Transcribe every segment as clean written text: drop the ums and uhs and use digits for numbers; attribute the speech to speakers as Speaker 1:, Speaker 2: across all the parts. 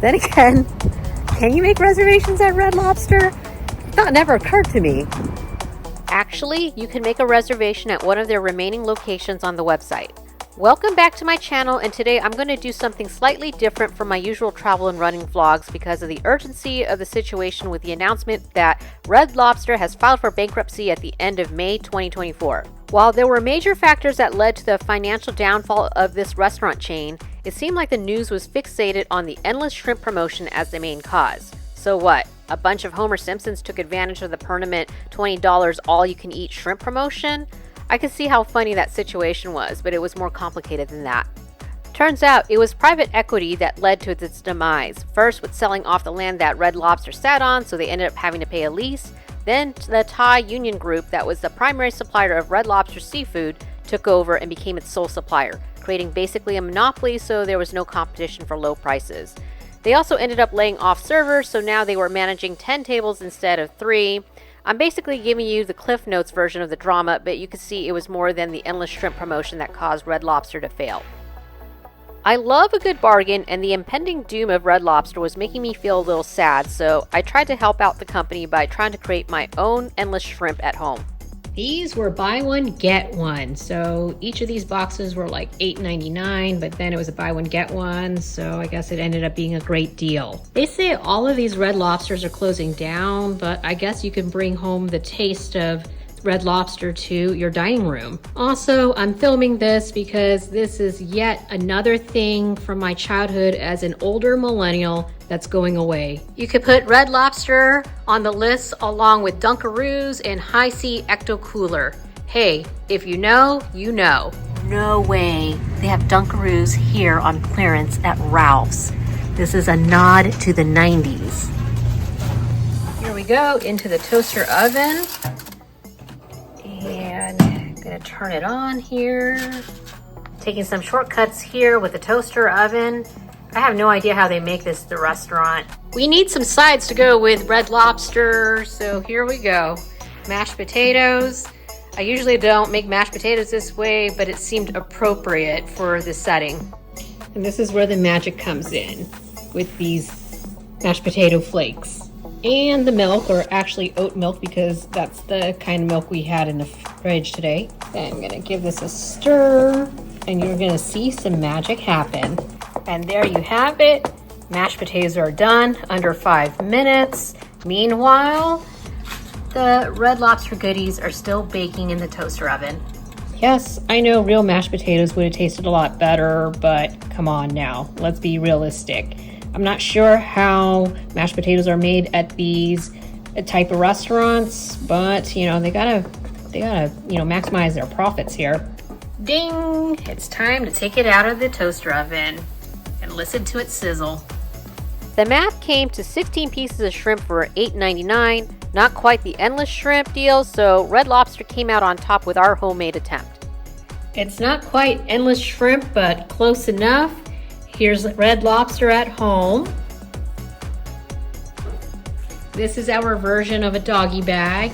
Speaker 1: Then again, can you make reservations at Red Lobster? That never occurred to me. Actually, you can make a reservation at one of their remaining locations on the website. Welcome back to my channel, and today I'm going to do something slightly different from my usual travel and running vlogs because of the urgency of the situation with the announcement that Red Lobster has filed for bankruptcy at the end of May 2024. While there were major factors that led to the financial downfall of this restaurant chain, it seemed like the news was fixated on the endless shrimp promotion as the main cause. So what? A bunch of Homer Simpsons took advantage of the permanent $20 all-you-can-eat shrimp promotion? I could see how funny that situation was, but it was more complicated than that. Turns out it was private equity that led to its demise. First with selling off the land that Red Lobster sat on, so they ended up having to pay a lease. Then the Thai Union Group, that was the primary supplier of Red Lobster seafood, took over and became its sole supplier, creating basically a monopoly so there was no competition for low prices. They also ended up laying off servers, so now they were managing 10 tables instead of 3. I'm basically giving you the Cliff Notes version of the drama, but you can see it was more than the endless shrimp promotion that caused Red Lobster to fail. I love a good bargain, and the impending doom of Red Lobster was making me feel a little sad, so I tried to help out the company by trying to create my own endless shrimp at home. These were buy one, get one. So each of these boxes were like $8.99, but then it was a buy one, get one. So I guess it ended up being a great deal. They say all of these Red Lobsters are closing down, but I guess you can bring home the taste of Red Lobster to your dining room. Also, I'm filming this because this is yet another thing from my childhood as an older millennial that's going away. You could put Red Lobster on the list along with Dunkaroos and High C Ecto Cooler. Hey, if you know, you know. No way they have Dunkaroos here on clearance at Ralph's. This is a nod to the 90s. Here we go into the toaster oven. And I'm gonna turn it on here. Taking some shortcuts here with the toaster oven. I have no idea how they make this at the restaurant. We need some sides to go with Red Lobster, so here we go. Mashed potatoes. I usually don't make mashed potatoes this way, but it seemed appropriate for the setting. And this is where the magic comes in with these mashed potato flakes. And the milk, or actually oat milk, because that's the kind of milk we had in the fridge today. Then I'm gonna give this a stir, and you're gonna see some magic happen. And there you have it. Mashed potatoes are done under 5 minutes. Meanwhile, the Red Lobster goodies are still baking in the toaster oven. Yes, I know real mashed potatoes would have tasted a lot better, but come on now, let's be realistic. I'm not sure how mashed potatoes are made at these type of restaurants, but you know, they gotta maximize their profits here. Ding! It's time to take it out of the toaster oven and listen to it sizzle. The math came to 16 pieces of shrimp for $8.99. Not quite the endless shrimp deal, so Red Lobster came out on top with our homemade attempt. It's not quite endless shrimp, but close enough. Here's Red Lobster at home. This is our version of a doggy bag.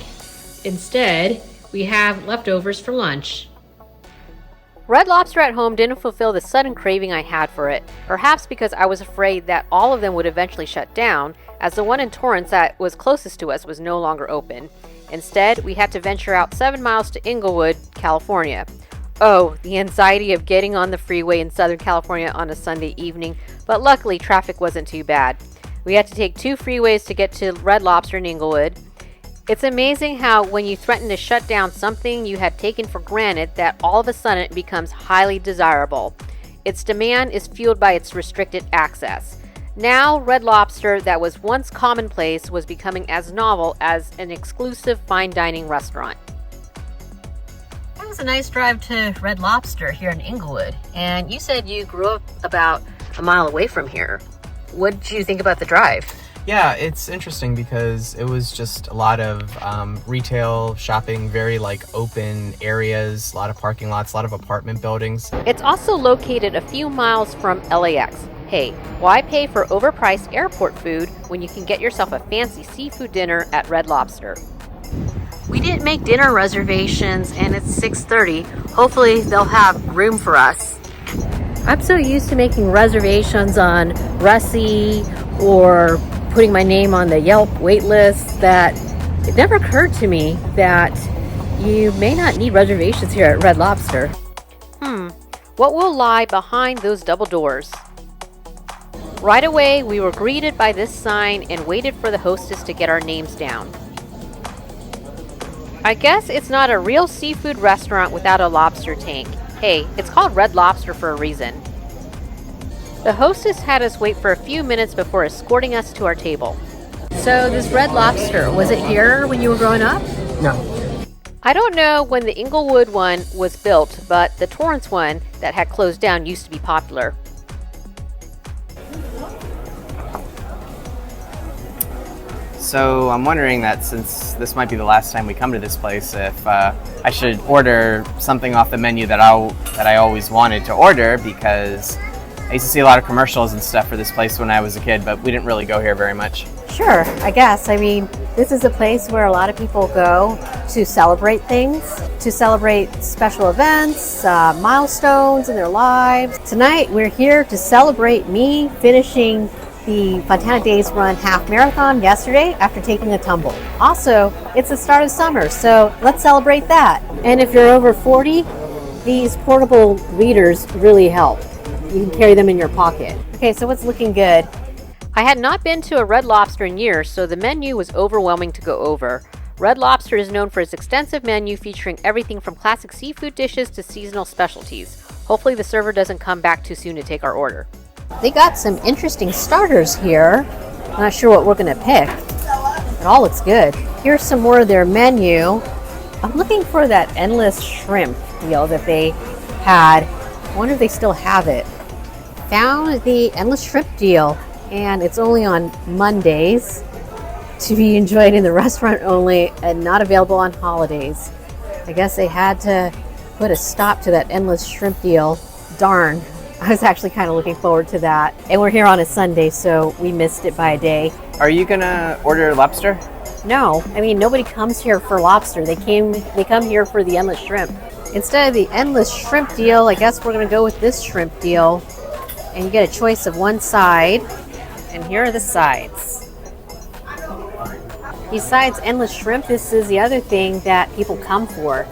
Speaker 1: Instead, we have leftovers for lunch. Red Lobster at home didn't fulfill the sudden craving I had for it, perhaps because I was afraid that all of them would eventually shut down, as the one in Torrance that was closest to us was no longer open. Instead, we had to venture out 7 miles to Inglewood, California. Oh, the anxiety of getting on the freeway in Southern California on a Sunday evening, but luckily traffic wasn't too bad. We had to take 2 freeways to get to Red Lobster in Inglewood. It's amazing how when you threaten to shut down something you had taken for granted, that all of a sudden it becomes highly desirable. Its demand is fueled by its restricted access. Now, Red Lobster, that was once commonplace, was becoming as novel as an exclusive fine dining restaurant. That was a nice drive to Red Lobster here in Inglewood. And you said you grew up about a mile away from here. What did you think about the drive?
Speaker 2: Yeah, it's interesting because it was just a lot of retail shopping, very open areas, a lot of parking lots, a lot of apartment buildings.
Speaker 1: It's also located a few miles from LAX. Hey, why pay for overpriced airport food when you can get yourself a fancy seafood dinner at Red Lobster? We didn't make dinner reservations and it's 6:30. Hopefully they'll have room for us. I'm so used to making reservations on Russie or putting my name on the Yelp wait list that it never occurred to me that you may not need reservations here at Red Lobster.
Speaker 3: What will lie behind those double doors? Right away, we were greeted by this sign and waited for the hostess to get our names down. I guess it's not a real seafood restaurant without a lobster tank. Hey, it's called Red Lobster for a reason. The hostess had us wait for a few minutes before escorting us to our table.
Speaker 1: So this Red Lobster, was it here when you were growing up?
Speaker 2: No.
Speaker 3: I don't know when the Inglewood one was built, but the Torrance one that had closed down used to be popular.
Speaker 2: So I'm wondering that since this might be the last time we come to this place, if I should order something off the menu that I always wanted to order, because I used to see a lot of commercials and stuff for this place when I was a kid, but we didn't really go here very much.
Speaker 1: Sure, I guess. I mean, this is a place where a lot of people go to celebrate things, to celebrate special events, milestones in their lives. Tonight, we're here to celebrate me finishing the Fontana Days Run half marathon yesterday after taking a tumble. Also, it's the start of summer, so let's celebrate that. And if you're over 40, these portable readers really help. You can carry them in your pocket. Okay, so what's looking good?
Speaker 3: I had not been to a Red Lobster in years, so the menu was overwhelming to go over. Red Lobster is known for its extensive menu featuring everything from classic seafood dishes to seasonal specialties. Hopefully the server doesn't come back too soon to take our order.
Speaker 1: They got some interesting starters here. Not sure what we're gonna pick. It all looks good. Here's some more of their menu. I'm looking for that endless shrimp deal that they had. I wonder if they still have it. Found the endless shrimp deal, and it's only on Mondays, to be enjoyed in the restaurant only and not available on holidays. I guess they had to put a stop to that endless shrimp deal. Darn. I was actually kind of looking forward to that. And we're here on a Sunday, so we missed it by a day.
Speaker 2: Are you gonna order lobster?
Speaker 1: No, I mean, nobody comes here for lobster. They come here for the endless shrimp. Instead of the endless shrimp deal, I guess we're gonna go with this shrimp deal. And you get a choice of one side. And here are the sides. Besides endless shrimp, this is the other thing that people come for.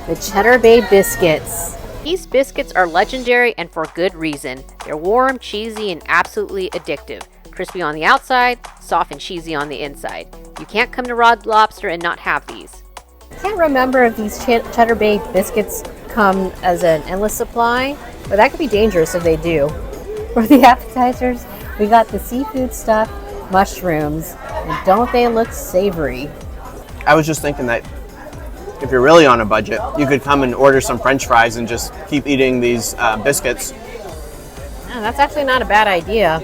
Speaker 1: The Chedder Bay Biscuits.
Speaker 3: These biscuits are legendary and for good reason. They're warm, cheesy, and absolutely addictive. Crispy on the outside, soft and cheesy on the inside. You can't come to Red Lobster and not have these.
Speaker 1: I can't remember if these Chedder Bay Biscuits come as an endless supply, but that could be dangerous if they do. For the appetizers, we got the seafood stuffed mushrooms, and don't they look savory?
Speaker 2: I was just thinking that if you're really on a budget, you could come and order some French fries and just keep eating these biscuits.
Speaker 1: Yeah, that's actually not a bad idea.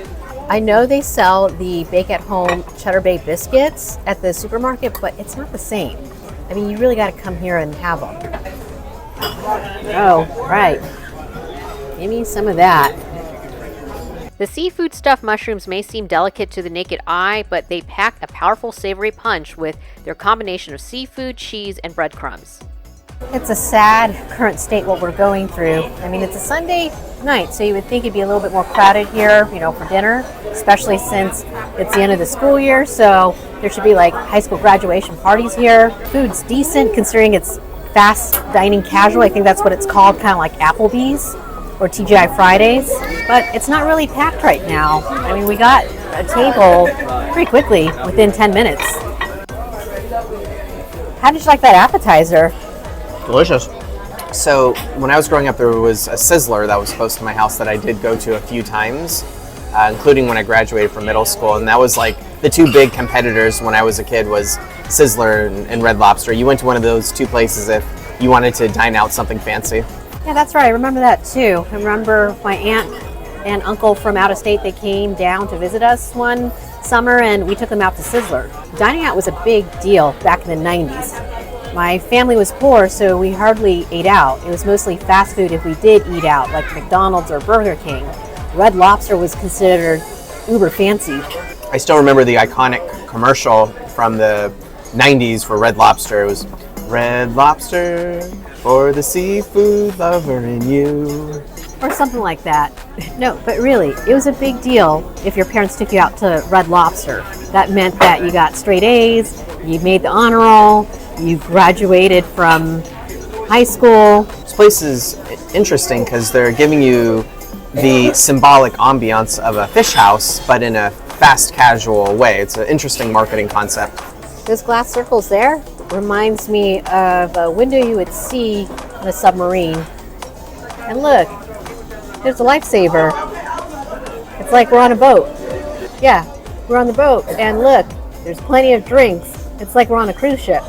Speaker 1: I know they sell the bake-at-home Chedder Bay Biscuits at the supermarket, but it's not the same. I mean, you really got to come here and have them. Oh, right. Give me some of that.
Speaker 3: The seafood stuffed mushrooms may seem delicate to the naked eye, but they pack a powerful savory punch with their combination of seafood, cheese, and breadcrumbs.
Speaker 1: It's a sad current state what we're going through. I mean, it's a Sunday night, so you would think it'd be a little bit more crowded here, you know, for dinner, especially since it's the end of the school year, so there should be like high school graduation parties here. Food's decent considering it's fast dining casual. I think that's what it's called, kind of like Applebee's or TGI Fridays, but it's not really packed right now. I mean, we got a table pretty quickly within 10 minutes. How did you like that appetizer?
Speaker 2: Delicious. So when I was growing up, there was a Sizzler that was close to my house that I did go to a few times, including when I graduated from middle school, and that was like the two big competitors when I was a kid was Sizzler and Red Lobster. You went to one of those two places if you wanted to dine out something fancy.
Speaker 1: Yeah, that's right. I remember that too. I remember my aunt and uncle from out of state, they came down to visit us one summer and we took them out to Sizzler. Dining out was a big deal back in the 90s. My family was poor, so we hardly ate out. It was mostly fast food if we did eat out, like McDonald's or Burger King. Red Lobster was considered uber fancy.
Speaker 2: I still remember the iconic commercial from the 90s for Red Lobster. It was Red Lobster for the seafood lover in you.
Speaker 1: or something like that. No, but really, it was a big deal if your parents took you out to Red Lobster. That meant that you got straight A's, you made the honor roll, you graduated from high school.
Speaker 2: This place is interesting because they're giving you the symbolic ambiance of a fish house, but in a fast casual way. It's an interesting marketing concept.
Speaker 1: Those glass circles there reminds me of a window you would see on a submarine. And look, there's a lifesaver. It's like we're on a boat. Yeah, we're on the boat. And look, there's plenty of drinks. It's like we're on a cruise ship.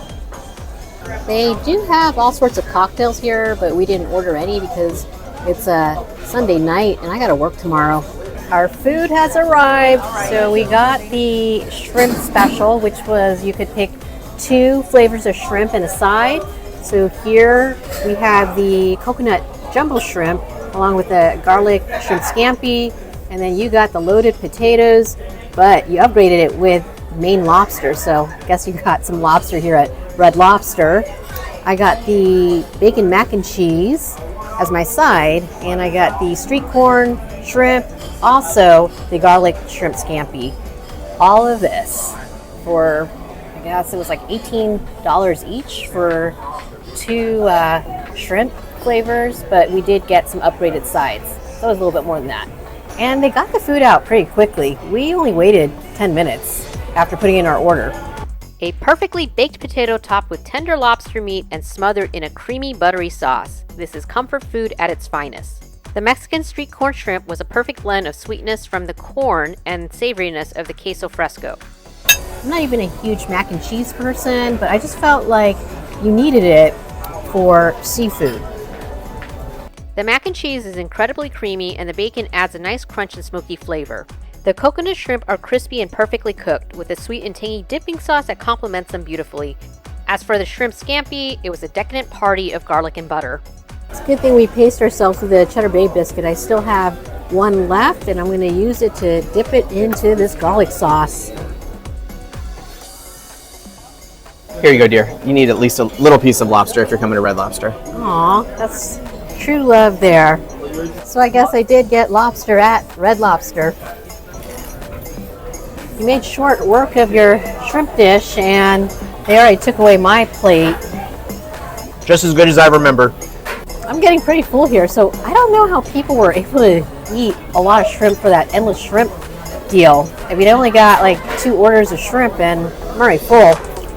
Speaker 1: They do have all sorts of cocktails here, but we didn't order any because it's a Sunday night and I gotta work tomorrow. Our food has arrived, so we got the shrimp special, which was you could pick 2 flavors of shrimp and a side. So here we have the coconut jumbo shrimp along with the garlic shrimp scampi, and then you got the loaded potatoes, but you upgraded it with Maine lobster, so I guess you got some lobster here at Red Lobster. I got the bacon mac and cheese as my side, and I got the street corn shrimp, also the garlic shrimp scampi. All of this for, I guess it was like $18 each for 2 shrimp flavors, but we did get some upgraded sides, so it was a little bit more than that. And they got the food out pretty quickly. We only waited 10 minutes after putting in our order.
Speaker 3: A perfectly baked potato topped with tender lobster meat and smothered in a creamy, buttery sauce. This is comfort food at its finest. The Mexican street corn shrimp was a perfect blend of sweetness from the corn and savoriness of the queso fresco.
Speaker 1: I'm not even a huge mac and cheese person, but I just felt like you needed it for seafood.
Speaker 3: The mac and cheese is incredibly creamy and the bacon adds a nice crunch and smoky flavor. The coconut shrimp are crispy and perfectly cooked with a sweet and tangy dipping sauce that complements them beautifully. As for the shrimp scampi, it was a decadent party of garlic and butter.
Speaker 1: It's a good thing we paced ourselves with the Chedder Bay biscuit. I still have one left and I'm going to use it to dip it into this garlic sauce.
Speaker 2: Here you go, dear. You need at least a little piece of lobster if you're coming to Red Lobster.
Speaker 1: Aw, that's true love there. So I guess I did get lobster at Red Lobster. You made short work of your shrimp dish and they already took away my plate.
Speaker 2: Just as good as I remember.
Speaker 1: I'm getting pretty full here, so I don't know how people were able to eat a lot of shrimp for that endless shrimp deal. I mean, I only got like 2 orders of shrimp and I'm already full.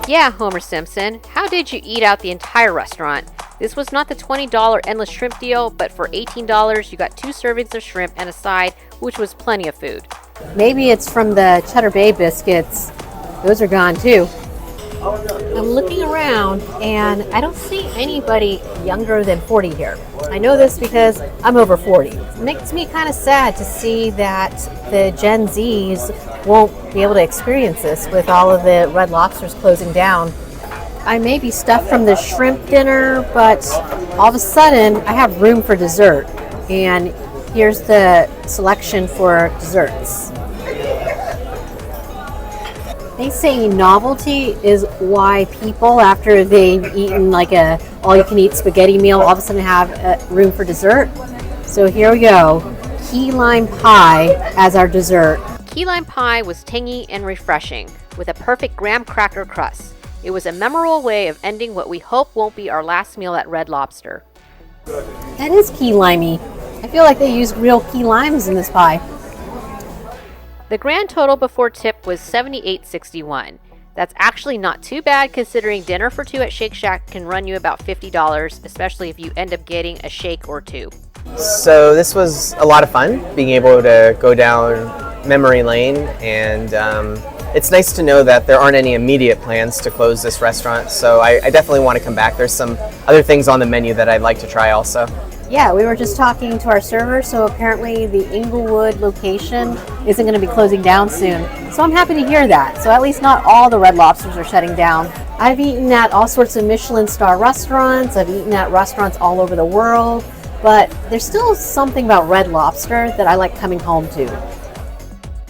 Speaker 3: Yeah, Homer Simpson, how did you eat out the entire restaurant? This was not the $20 endless shrimp deal, but for $18 you got 2 servings of shrimp and a side, which was plenty of food.
Speaker 1: Maybe it's from the Chedder Bay Biscuits. Those are gone too. I'm looking around and I don't see anybody younger than 40 here. I know this because I'm over 40. It makes me kind of sad to see that the Gen Zs won't be able to experience this with all of the Red Lobsters closing down. I may be stuffed from the shrimp dinner, but all of a sudden I have room for dessert. And here's the selection for desserts. They say novelty is why people, after they've eaten like a all-you-can-eat spaghetti meal, all of a sudden have room for dessert. So here we go, key lime pie as our dessert.
Speaker 3: Key lime pie was tangy and refreshing, with a perfect graham cracker crust. It was a memorable way of ending what we hope won't be our last meal at Red Lobster.
Speaker 1: That is key limey. I feel like they used real key limes in this pie.
Speaker 3: The grand total before tip was $78.61. That's actually not too bad considering dinner for 2 at Shake Shack can run you about $50, especially if you end up getting a shake or 2.
Speaker 2: So this was a lot of fun, being able to go down memory lane, and it's nice to know that there aren't any immediate plans to close this restaurant, so I definitely want to come back. There's some other things on the menu that I'd like to try also.
Speaker 1: Yeah, we were just talking to our server, so apparently the Inglewood location isn't going to be closing down soon. So I'm happy to hear that. So at least not all the Red Lobsters are shutting down. I've eaten at all sorts of Michelin star restaurants. I've eaten at restaurants all over the world. But there's still something about Red Lobster that I like coming home to.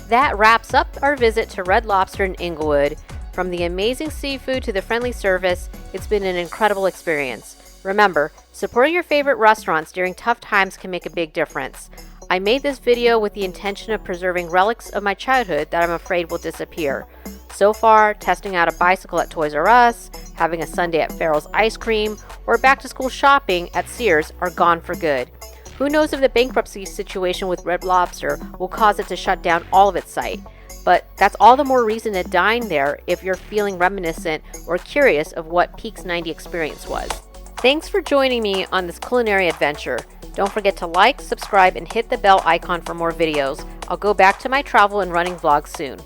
Speaker 3: That wraps up our visit to Red Lobster in Inglewood. From the amazing seafood to the friendly service, it's been an incredible experience. Remember, supporting your favorite restaurants during tough times can make a big difference. I made this video with the intention of preserving relics of my childhood that I'm afraid will disappear. So far, testing out a bicycle at Toys R Us, having a sundae at Farrell's Ice Cream, or back-to-school shopping at Sears are gone for good. Who knows if the bankruptcy situation with Red Lobster will cause it to shut down all of its site. But that's all the more reason to dine there if you're feeling reminiscent or curious of what Peaks 90 experience was. Thanks for joining me on this culinary adventure. Don't forget to like, subscribe, and hit the bell icon for more videos. I'll go back to my travel and running vlogs soon.